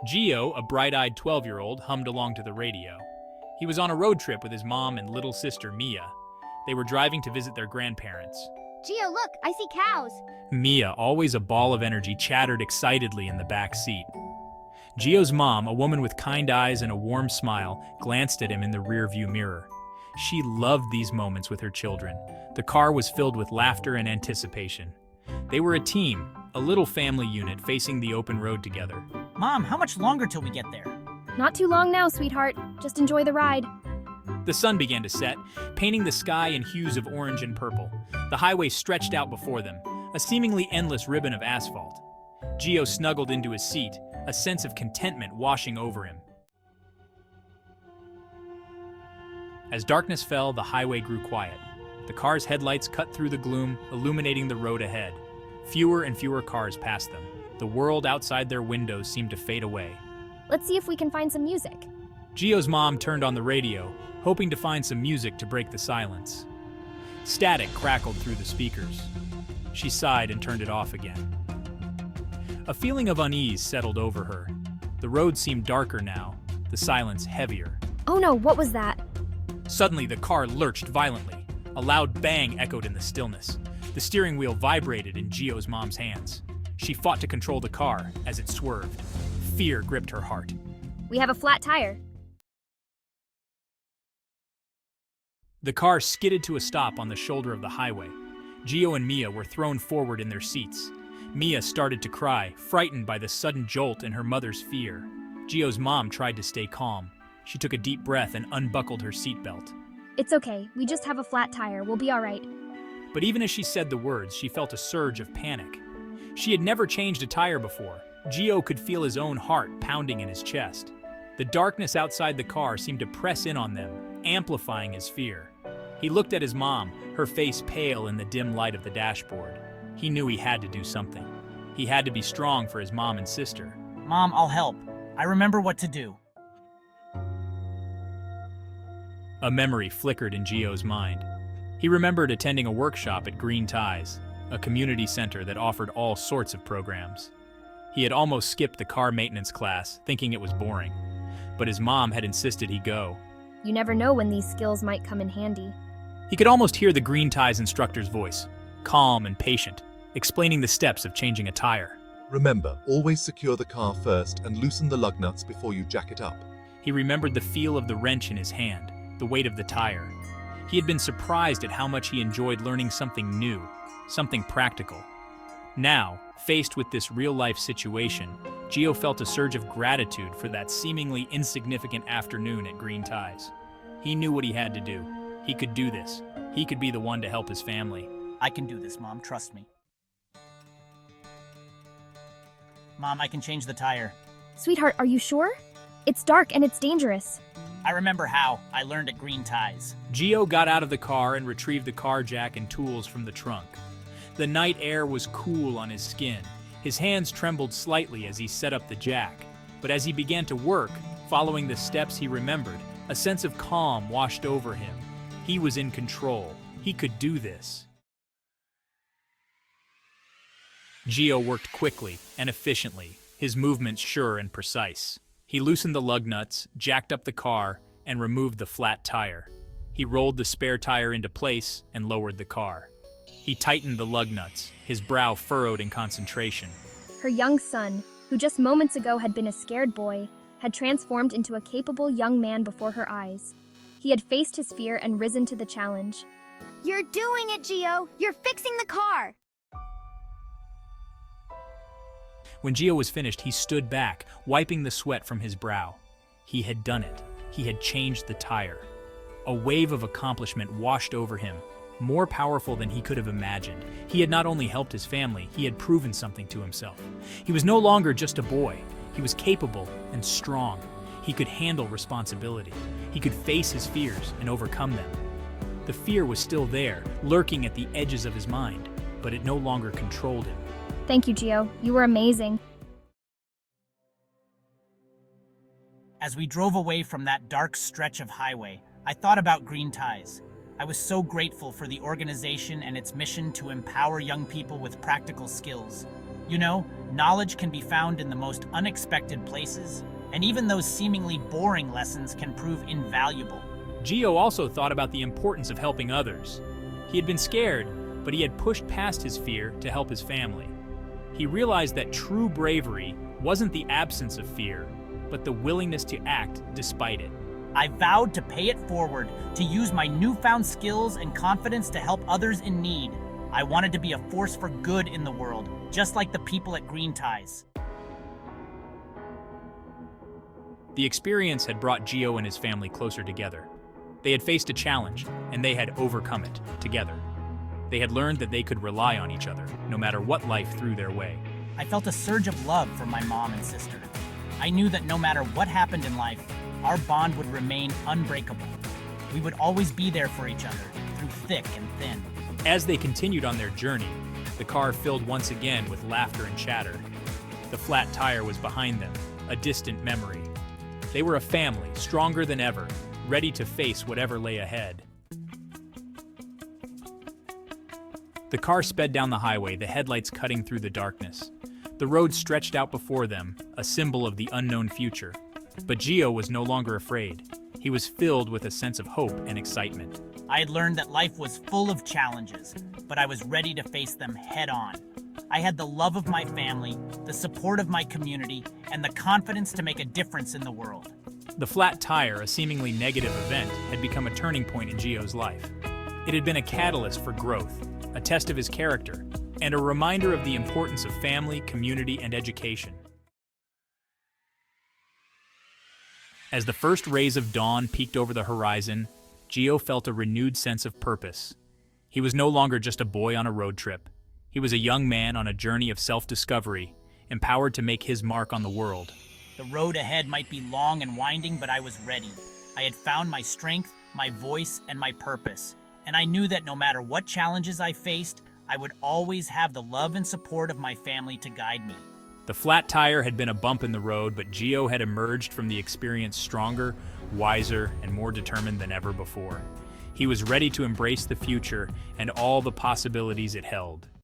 Gio, a bright-eyed 12-year-old, hummed along to the radio. He was on a road trip with his mom and little sister Mia. They were driving to visit their grandparents. Gio, look, I see cows. Mia, always a ball of energy, chattered excitedly in the back seat. Gio's mom, a woman with kind eyes and a warm smile, glanced at him in the rearview mirror. She loved these moments with her children. The car was filled with laughter and anticipation. They were a team, a little family unit facing the open road together. Mom, how much longer till we get there? Not too long now, sweetheart. Just enjoy the ride. The sun began to set, painting the sky in hues of orange and purple. The highway stretched out before them, a seemingly endless ribbon of asphalt. Gio snuggled into his seat, a sense of contentment washing over him. As darkness fell, the highway grew quiet. The car's headlights cut through the gloom, illuminating the road ahead. Fewer and fewer cars passed them. The world outside their windows seemed to fade away. Let's see if we can find some music. Gio's mom turned on the radio, hoping to find some music to break the silence. Static crackled through the speakers. She sighed and turned it off again. A feeling of unease settled over her. The road seemed darker now, the silence heavier. Oh no, what was that? Suddenly, the car lurched violently. A loud bang echoed in the stillness. The steering wheel vibrated in Gio's mom's hands. She fought to control the car as it swerved. Fear gripped her heart. We have a flat tire. The car skidded to a stop on the shoulder of the highway. Gio and Mia were thrown forward in their seats. Mia started to cry, frightened by the sudden jolt and her mother's fear. Gio's mom tried to stay calm. She took a deep breath and unbuckled her seatbelt. It's okay. We just have a flat tire. We'll be all right. But even as she said the words, she felt a surge of panic. She had never changed a tire before. Gio could feel his own heart pounding in his chest. The darkness outside the car seemed to press in on them, amplifying his fear. He looked at his mom, her face pale in the dim light of the dashboard. He knew he had to do something. He had to be strong for his mom and sister. Mom, I'll help. I remember what to do. A memory flickered in Gio's mind. He remembered attending a workshop at Green Ties, a community center that offered all sorts of programs. He had almost skipped the car maintenance class, thinking it was boring. But his mom had insisted he go. You never know when these skills might come in handy. He could almost hear the Green Ties instructor's voice, calm and patient, explaining the steps of changing a tire. Remember, always secure the car first and loosen the lug nuts before you jack it up. He remembered the feel of the wrench in his hand, the weight of the tire. He had been surprised at how much he enjoyed learning something new, something practical. Now, faced with this real-life situation, Gio felt a surge of gratitude for that seemingly insignificant afternoon at Green Ties. He knew what he had to do. He could do this. He could be the one to help his family. I can do this, Mom. Trust me. Mom, I can change the tire. Sweetheart, are you sure? It's dark and it's dangerous. I remember how. I learned at Green Ties. Gio got out of the car and retrieved the car jack and tools from the trunk. The night air was cool on his skin. His hands trembled slightly as he set up the jack. But as he began to work, following the steps he remembered, a sense of calm washed over him. He was in control. He could do this. Gio worked quickly and efficiently, his movements sure and precise. He loosened the lug nuts, jacked up the car, and removed the flat tire. He rolled the spare tire into place and lowered the car. He tightened the lug nuts, his brow furrowed in concentration. Her young son, who just moments ago had been a scared boy, had transformed into a capable young man before her eyes. He had faced his fear and risen to the challenge. You're doing it, Gio! You're fixing the car! When Gio was finished, he stood back, wiping the sweat from his brow. He had done it. He had changed the tire. A wave of accomplishment washed over him, more powerful than he could have imagined. He had not only helped his family, he had proven something to himself. He was no longer just a boy. He was capable and strong. He could handle responsibility. He could face his fears and overcome them. The fear was still there, lurking at the edges of his mind, but it no longer controlled him. Thank you, Gio. You were amazing. As we drove away from that dark stretch of highway, I thought about Green Ties. I was so grateful for the organization and its mission to empower young people with practical skills. You know, knowledge can be found in the most unexpected places, and even those seemingly boring lessons can prove invaluable. Gio also thought about the importance of helping others. He had been scared, but he had pushed past his fear to help his family. He realized that true bravery wasn't the absence of fear, but the willingness to act despite it. I vowed to pay it forward, to use my newfound skills and confidence to help others in need. I wanted to be a force for good in the world, just like the people at Green Ties. The experience had brought Gio and his family closer together. They had faced a challenge, and they had overcome it together. They had learned that they could rely on each other, no matter what life threw their way. I felt a surge of love for my mom and sister. I knew that no matter what happened in life, our bond would remain unbreakable. We would always be there for each other, through thick and thin. As they continued on their journey, the car filled once again with laughter and chatter. The flat tire was behind them, a distant memory. They were a family, stronger than ever, ready to face whatever lay ahead. The car sped down the highway, the headlights cutting through the darkness. The road stretched out before them, a symbol of the unknown future. But Gio was no longer afraid. He was filled with a sense of hope and excitement. I had learned that life was full of challenges, but I was ready to face them head on. I had the love of my family, the support of my community, and the confidence to make a difference in the world. The flat tire, a seemingly negative event, had become a turning point in Gio's life. It had been a catalyst for growth, a test of his character, and a reminder of the importance of family, community, and education. As the first rays of dawn peeked over the horizon, Gio felt a renewed sense of purpose. He was no longer just a boy on a road trip. He was a young man on a journey of self-discovery, empowered to make his mark on the world. The road ahead might be long and winding, but I was ready. I had found my strength, my voice, and my purpose. And I knew that no matter what challenges I faced, I would always have the love and support of my family to guide me. The flat tire had been a bump in the road, but Gio had emerged from the experience stronger, wiser, and more determined than ever before. He was ready to embrace the future and all the possibilities it held.